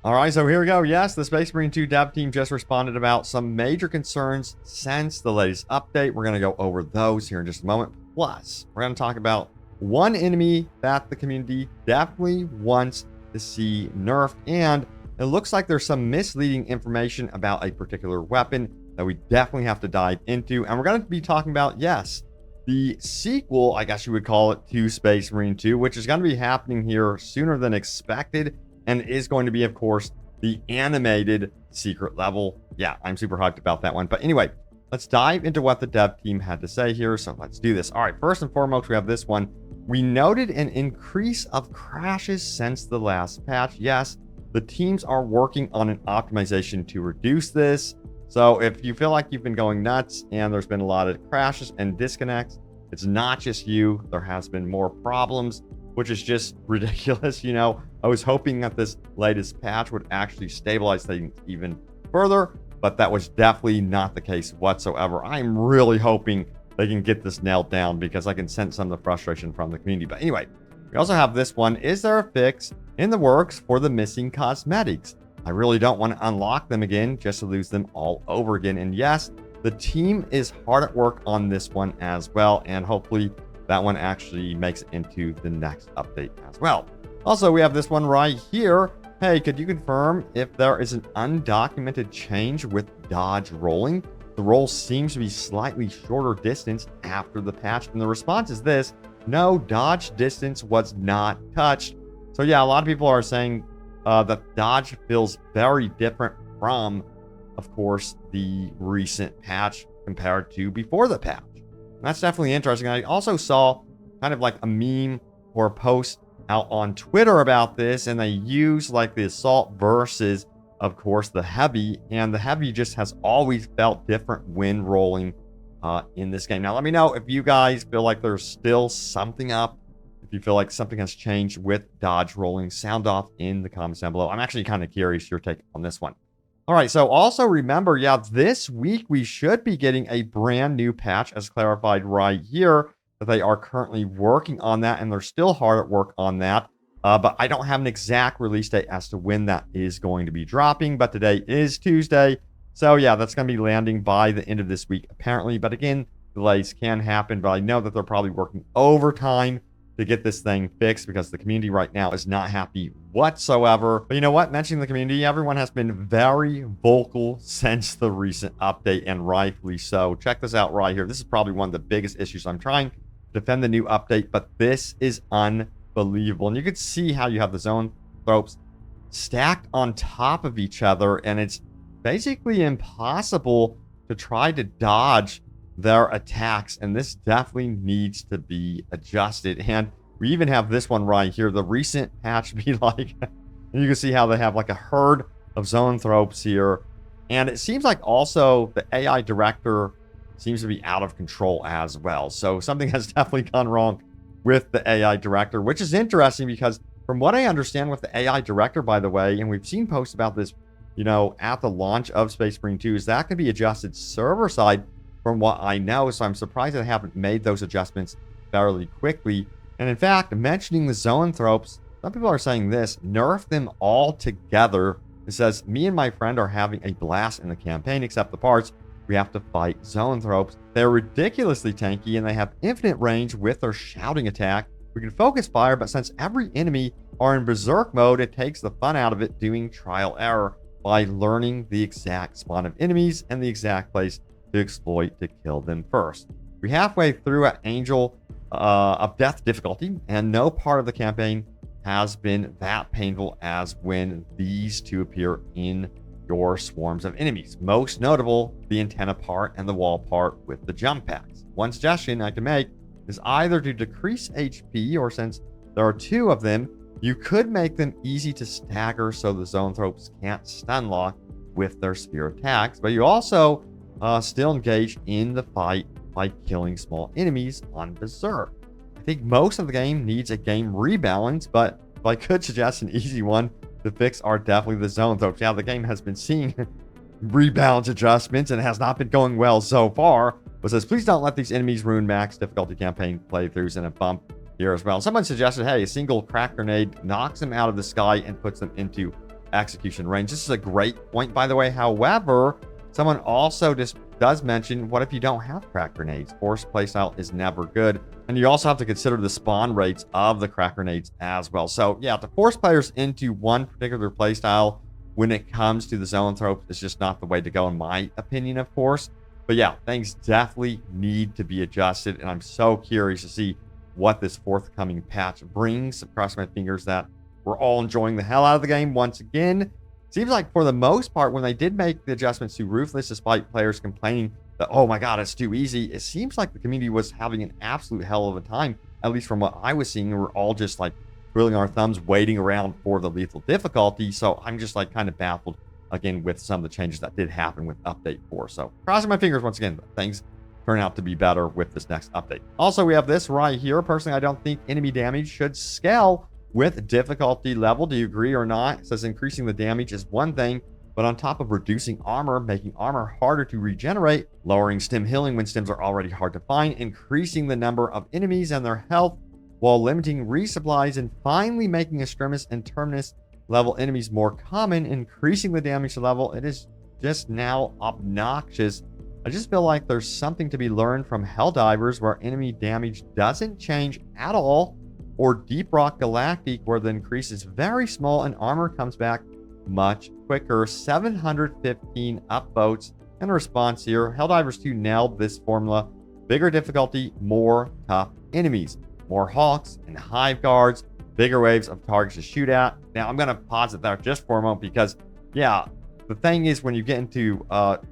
All right, so here we go. Yes, the Space Marine 2 dev team just responded about some major concerns since the latest update. We're going to go over those here in just a moment. Plus, we're going to talk about one enemy that the community definitely wants to see nerfed, and it looks like there's some misleading information about a particular weapon that we definitely have to dive into. And we're going to be talking about, yes, the sequel, I guess you would call it, to Space Marine 2, which is going to be happening here sooner than expected, and is going to be, of course, the animated secret level. Yeah, I'm super hyped about that one. But anyway, let's dive into what the dev team had to say here. So let's do this. All right, first and foremost, we have this one. We noted an increase of crashes since the last patch. Yes, the teams are working on an optimization to reduce this. So if you feel like you've been going nuts and there's been a lot of crashes and disconnects, it's not just you. There has been more problems, which is just ridiculous. You know, I was hoping that this latest patch would actually stabilize things even further, but that was definitely not the case whatsoever. I'm really hoping they can get this nailed down because I can sense some of the frustration from the community. But anyway, we also have this one. Is there a fix in the works for the missing cosmetics? I really don't want to unlock them again just to lose them all over again. And yes, the team is hard at work on this one as well, and hopefully that one actually makes it into the next update as well. Also, we have this one right here. Hey, could you confirm if there is an undocumented change with dodge rolling? The roll seems to be slightly shorter distance after the patch, and the response is this: no, dodge distance was not touched. So yeah, a lot of people are saying that dodge feels very different from, of course, the recent patch compared to before the patch. That's definitely interesting. I also saw kind of like a meme or a post out on Twitter about this, and they use like the assault versus, of course, the heavy, and the heavy just has always felt different when rolling in this game. Now, let me know if you guys feel like there's still something up, if you feel like something has changed with dodge rolling. Sound off in the comments down below. I'm actually kind of curious your take on this one. All right, so also remember, yeah, this week we should be getting a brand new patch, as clarified right here, that they are currently working on that, and they're still hard at work on that. But I don't have an exact release date as to when that is going to be dropping, but today is Tuesday. So yeah, that's going to be landing by the end of this week, apparently. But again, delays can happen, but I know that they're probably working overtime to get this thing fixed because the community right now is not happy whatsoever. But you know what? Mentioning the community, everyone has been very vocal since the recent update, and rightfully so. Check this out right here. This is probably one of the biggest issues. I'm trying to defend the new update, but this is unbelievable. And you can see how you have the zone tropes stacked on top of each other, and it's basically impossible to try to dodge their attacks, and this definitely needs to be adjusted. And we even have this one right here, the recent patch be like, and you can see how they have like a herd of zone tropes here, and it seems like also the AI director seems to be out of control as well. So something has definitely gone wrong with the AI director, which is interesting because from what I understand with the AI director, by the way, and we've seen posts about this, you know, at the launch of Space Marine 2, is that can be adjusted server side from what I know. So I'm surprised they haven't made those adjustments fairly quickly. And in fact, mentioning the zone tropes, some people are saying this: nerf them all together. It says, me and my friend are having a blast in the campaign, except the parts we have to fight zone tropes. They're ridiculously tanky, and they have infinite range with their shouting attack. We can focus fire, but since every enemy are in berserk mode, it takes the fun out of it doing trial error by learning the exact spawn of enemies and the exact place to exploit to kill them first. We're halfway through at Angel of Death difficulty, and no part of the campaign has been that painful as when these two appear in your swarms of enemies. Most notable, the antenna part and the wall part with the jump packs. One suggestion I can make is either to decrease HP, or since there are two of them, you could make them easy to stagger so the zone tropes can't stun lock with their spear attacks, but you also still engage in the fight by killing small enemies on berserk. I think most of the game needs a game rebalance, but if I could suggest an easy one to fix are definitely the zone tropes. Yeah, the game has been seeing rebalance adjustments and has not been going well so far, but says please don't let these enemies ruin max difficulty campaign playthroughs, and a bump here as well. Someone suggested, hey, a single crack grenade knocks them out of the sky and puts them into execution range. This is a great point, by the way. However, someone also just does mention, what if you don't have crack grenades? Forced playstyle is never good. And you also have to consider the spawn rates of the crack grenades as well. So yeah, to force players into one particular playstyle when it comes to the zone throw is just not the way to go, in my opinion, of course. But yeah, things definitely need to be adjusted. And I'm so curious to see what this forthcoming patch brings. I'm crossing my fingers that we're all enjoying the hell out of the game once again. Seems like for the most part, when they did make the adjustments to Ruthless, despite players complaining that, oh my god, it's too easy, it seems like the community was having an absolute hell of a time, at least from what I was seeing. We're all just like twiddling our thumbs, waiting around for the lethal difficulty. So I'm just like kind of baffled again with some of the changes that did happen with update 4. So crossing my fingers once again that things turn out to be better with this next update. Also, we have this right here. Personally, I don't think enemy damage should scale with difficulty level. Do you agree or not? It says increasing the damage is one thing, but on top of reducing armor, making armor harder to regenerate, lowering stim healing when stims are already hard to find, increasing the number of enemies and their health while limiting resupplies, and finally making extremis and terminus level enemies more common, increasing the damage level. It is just now obnoxious. I just feel like there's something to be learned from Helldivers, where enemy damage doesn't change at all, or Deep Rock Galactic, where the increase is very small and armor comes back much quicker. 715 upvotes in response here. Helldivers 2 nailed this formula. Bigger difficulty, more tough enemies, more Hawks and Hive Guards, bigger waves of targets to shoot at. Now, I'm going to pause it there just for a moment because, yeah, the thing is, when you get into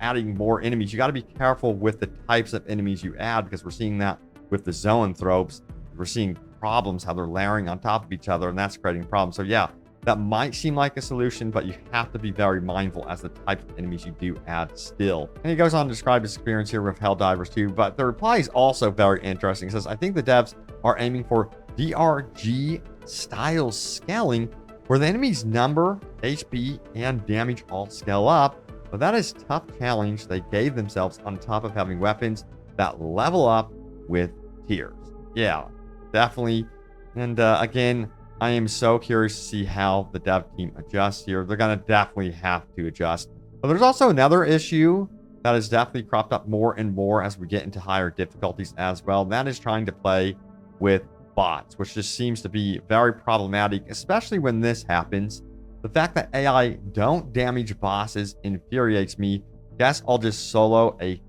adding more enemies, you got to be careful with the types of enemies you add, because we're seeing that with the zoanthropes. We're seeing problems, how they're layering on top of each other, and that's creating problems. So yeah, that might seem like a solution, but you have to be very mindful as the type of enemies you do add still. And he goes on to describe his experience here with Helldivers 2, but the reply is also very interesting. He says, I think the devs are aiming for DRG style scaling, where the enemy's number, HP, and damage all scale up, but that is a tough challenge they gave themselves on top of having weapons that level up with tiers. Yeah, definitely. And again, I am so curious to see how the dev team adjusts here. They're going to definitely have to adjust. But there's also another issue that has definitely cropped up more and more as we get into higher difficulties as well. And that is trying to play with bots, which just seems to be very problematic, especially when this happens. The fact that AI don't damage bosses infuriates me. Guess I'll just solo a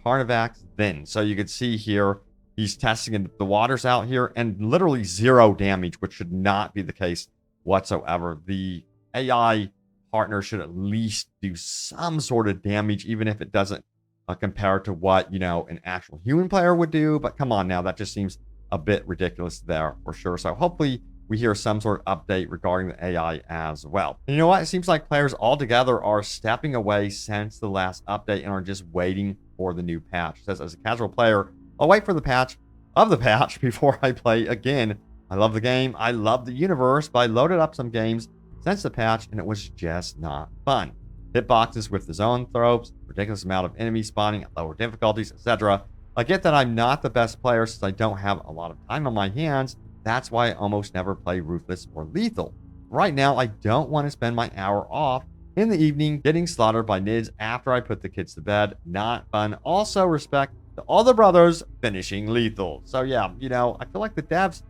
Carnivax then. So you can see here, he's testing the waters out here, and literally 0 damage, which should not be the case whatsoever. The AI partner should at least do some sort of damage, even if it doesn't compare to what, you know, an actual human player would do. But come on now, that just seems a bit ridiculous there for sure. So hopefully we hear some sort of update regarding the AI as well. And you know what? It seems like players altogether are stepping away since the last update and are just waiting for the new patch. It says, as a casual player, I'll wait for the patch of the patch before I play again. I love the game. I love the universe, but I loaded up some games since the patch and it was just not fun. Hitboxes with the zoanthropes, ridiculous amount of enemy spawning at lower difficulties, etc. I get that I'm not the best player since I don't have a lot of time on my hands. That's why I almost never play Ruthless or Lethal. Right now, I don't want to spend my hour off in the evening getting slaughtered by nids after I put the kids to bed. Not fun. Also, respect to all the brothers finishing Lethal. So yeah, you know, I feel like the devs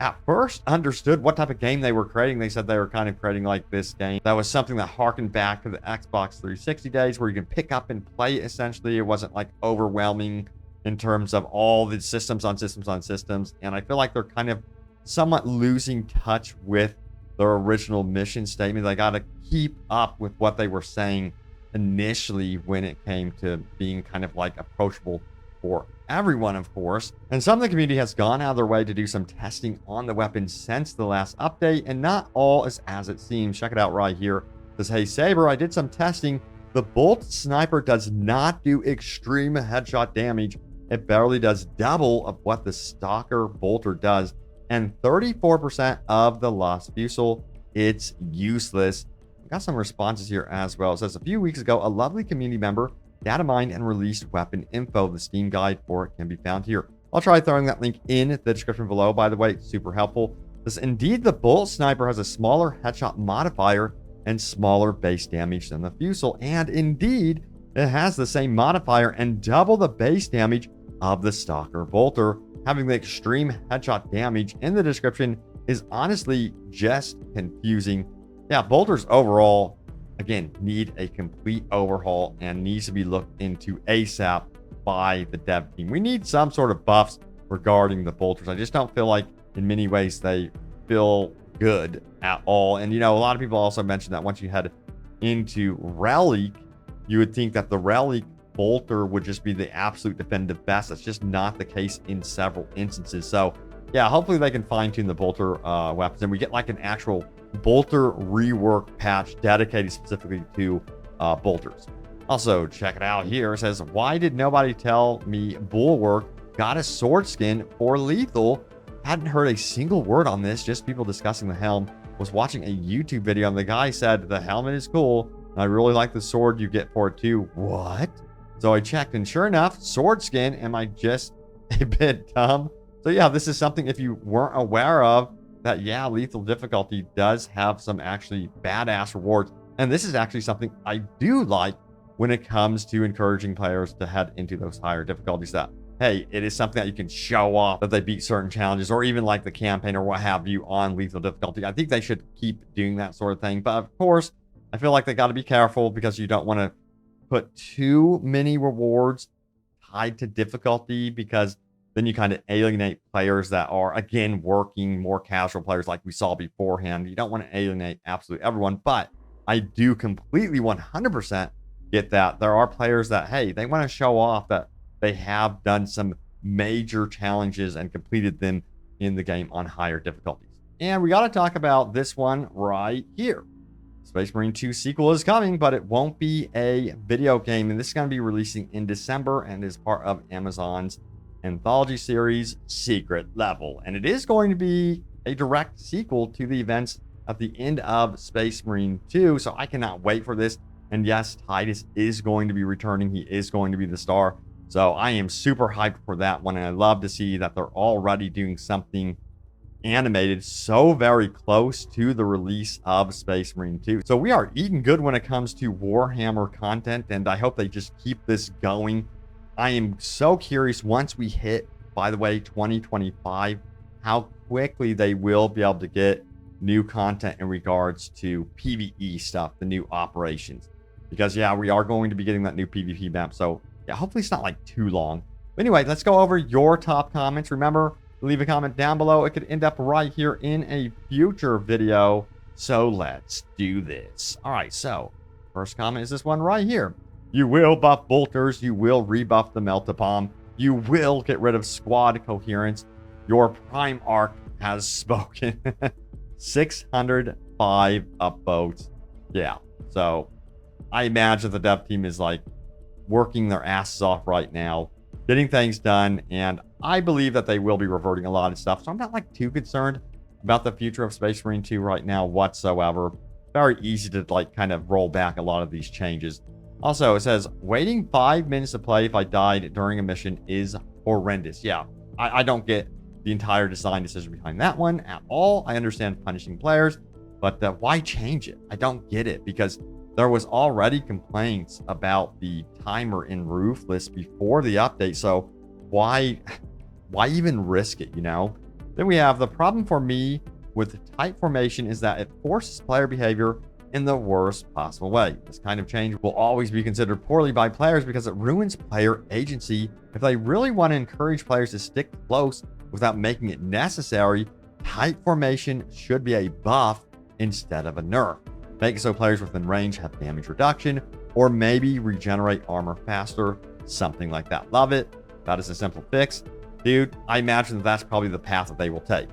at first understood what type of game they were creating. They said they were kind of creating like this game that was something that harkened back to the Xbox 360 days, where you can pick up and play essentially. It wasn't like overwhelming in terms of all the systems on systems on systems. And I feel like they're kind of somewhat losing touch with their original mission statement. They got to keep up with what they were saying initially when it came to being kind of like approachable for everyone, of course. And some of the community has gone out of their way to do some testing on the weapons since the last update, and not all is as it seems. Check it out right here. It says, hey Saber, I did some testing. The Bolt Sniper does not do extreme headshot damage. It barely does double of what the Stalker Bolter does, and 34% of the Lost Fusel. It's useless. I got some responses here as well. It says, a few weeks ago, a lovely community member data mined and released weapon info. The Steam guide for it can be found here. I'll try throwing that link in the description below. By the way, it's super helpful. This, indeed, the Bolt Sniper has a smaller headshot modifier and smaller base damage than the Fusel. And indeed, it has the same modifier and double the base damage of the Stalker Bolter. Having the extreme headshot damage in the description is honestly just confusing. Yeah, Bolters overall, again, need a complete overhaul and needs to be looked into ASAP by the dev team. We need some sort of buffs regarding the Bolters. I just don't feel like in many ways they feel good at all. And, you know, a lot of people also mentioned that once you head into Relic, you would think that the Relic Bolter would just be the absolute definitive best. That's just not the case in several instances. So, yeah, hopefully they can fine-tune the Bolter weapons and we get like an actual Bolter rework patch dedicated specifically to Bolters. Also, check it out here. It says, why did nobody tell me Bulwark got a sword skin for lethal? Hadn't heard a single word on this, just people discussing the helm. Was watching a YouTube video and the guy said the helmet is cool. And I really like the sword you get for it too. What? So I checked and sure enough, sword skin. Am I just a bit dumb? So yeah, this is something if you weren't aware of, that yeah, lethal difficulty does have some actually badass rewards. And this is actually something I do like when it comes to encouraging players to head into those higher difficulties, that hey, it is something that you can show off that they beat certain challenges or even like the campaign or what have you on lethal difficulty. I think they should keep doing that sort of thing. But of course, I feel like they got to be careful because you don't want to put too many rewards tied to difficulty, because then you kind of alienate players that are, again, working, more casual players like we saw beforehand. You don't want to alienate absolutely everyone, but I do completely 100% get that. There are players that, hey, they want to show off that they have done some major challenges and completed them in the game on higher difficulties. And we got to talk about this one right here. Space Marine 2 sequel is coming, but it won't be a video game. And this is going to be releasing in December and is part of Amazon's anthology series Secret Level. And it is going to be a direct sequel to the events at the end of Space Marine 2. So I cannot wait for this. And yes, Titus is going to be returning. He is going to be the star. So I am super hyped for that one. And I love to see that they're already doing something animated so very close to the release of Space Marine 2. So we are eating good when it comes to Warhammer content. And I hope they just keep this going. I am so curious once we hit, by the way, 2025, how quickly they will be able to get new content in regards to PvE stuff, the new operations. Because, yeah, we are going to be getting that new PvP map. So, yeah, hopefully it's not like too long. But anyway, let's go over your top comments. Remember, leave a comment down below. It could end up right here in a future video. So let's do this. All right, so first comment is this one right here. You will buff bolters. You will rebuff the Melt-A-Bomb. You will get rid of squad coherence. Your prime arc has spoken. 605 upvotes. Yeah, so I imagine the dev team is like working their asses off right now, getting things done, and I believe that they will be reverting a lot of stuff. So I'm not like too concerned about the future of Space Marine 2 right now whatsoever. Very easy to like kind of roll back a lot of these changes. Also, it says, waiting 5 minutes to play if I died during a mission is horrendous. Yeah, I don't get the entire design decision behind that one at all. I understand punishing players, but why change it? I don't get it, because there was already complaints about the timer in Ruthless before the update. So why even risk it, you know? Then we have the problem for me with tight formation is that it forces player behavior in the worst possible way. This kind of change will always be considered poorly by players because it ruins player agency. If they really want to encourage players to stick close without making it necessary, tight formation should be a buff instead of a nerf. Make it so players within range have damage reduction, or maybe regenerate armor faster, something like that. Love it. That is a simple fix. Dude, I imagine that's probably the path that they will take.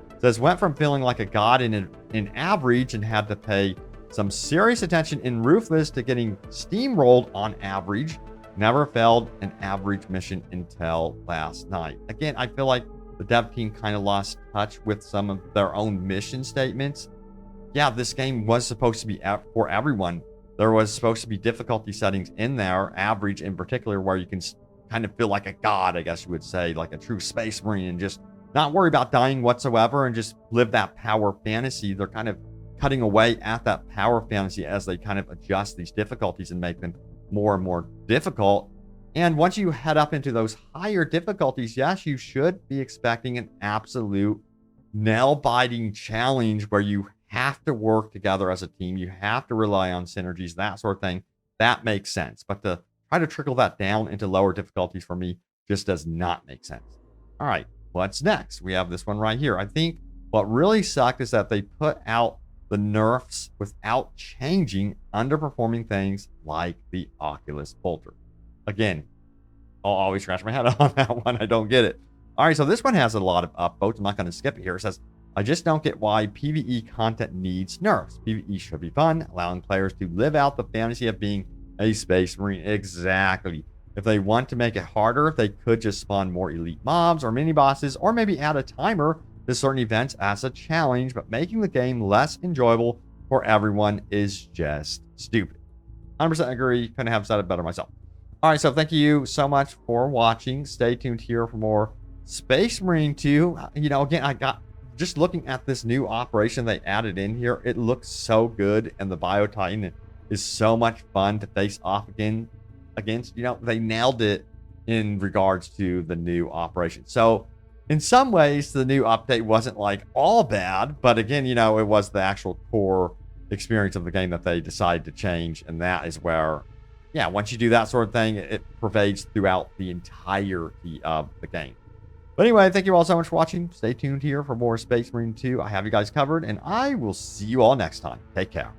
It says, went from feeling like a god in average and had to pay some serious attention in Ruthless to getting steamrolled on average. Never failed an average mission until last night. Again, I feel like the dev team kind of lost touch with some of their own mission statements. Yeah, this game was supposed to be for everyone. There was supposed to be difficulty settings in there, average in particular, where you can kind of feel like a god, I guess you would say, like a true space marine, and just not worry about dying whatsoever and just live that power fantasy. They're kind of cutting away at that power fantasy as they kind of adjust these difficulties and make them more and more difficult. And once you head up into those higher difficulties, yes, you should be expecting an absolute nail-biting challenge where you have to work together as a team. You have to rely on synergies, that sort of thing. That makes sense. But to try to trickle that down into lower difficulties for me just does not make sense. All right, what's next? We have this one right here. I think what really sucked is that they put out the nerfs without changing underperforming things like the Oculus Bolter. Again, I'll always scratch my head on that one. I don't get it. All right, so this one has a lot of upvotes. I'm not going to skip it here. It says, I just don't get why PvE content needs nerfs. PvE should be fun, allowing players to live out the fantasy of being a Space Marine. Exactly. If they want to make it harder, they could just spawn more elite mobs or mini bosses, or maybe add a timer to certain events as a challenge, but making the game less enjoyable for everyone is just stupid. 100% agree. Couldn't have said it better myself. All right, so thank you so much for watching. Stay tuned here for more Space Marine 2. You know, again, I got just looking at this new operation they added in here. It looks so good, and the Biotitan is so much fun to face off against. You know, they nailed it in regards to the new operation. So in some ways, the new update wasn't like all bad, but again, you know, it was the actual core experience of the game that they decided to change, and that is where, yeah, once you do that sort of thing, it pervades throughout the entirety of the game. But anyway, thank you all so much for watching. Stay tuned here for more Space Marine 2. I have you guys covered, and I will see you all next time. Take care.